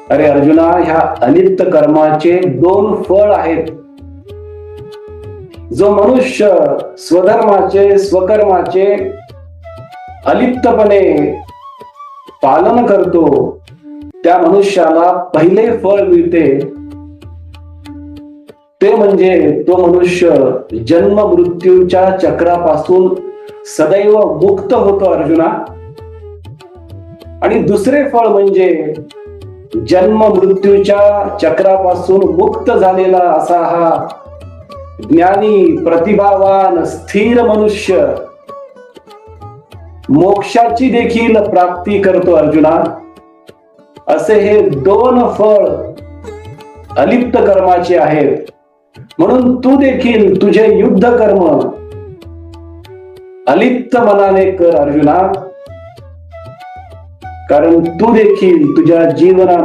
अरे अर्जुना, ह्या अलिप्त कर्माचे दोन फळ आहेत. जो मनुष्य स्वधर्माचे स्वकर्माचे अलिप्तपणे पालन करतो त्या मनुष्याला पहिले फळ मिळते, ते म्हणजे तो मनुष्य जन्म मृत्यूच्या चक्रापासून सदैव मुक्त होतो अर्जुना. आणि दुसरे फळ म्हणजे जन्म मृत्यूच्या चक्रापासून मुक्त झालेला असा हा ज्ञानी प्रतिभावान स्थिर मनुष्य मोक्षाची देखील प्राप्ती करतो अर्जुना. असे हे दोन फळ अलिप्त कर्माचे आहेत. म्हणून तू देखील तुझे युद्ध कर्म अलिप्त मनाने कर अर्जुना, कारण तू देखील तुझ्या जीवना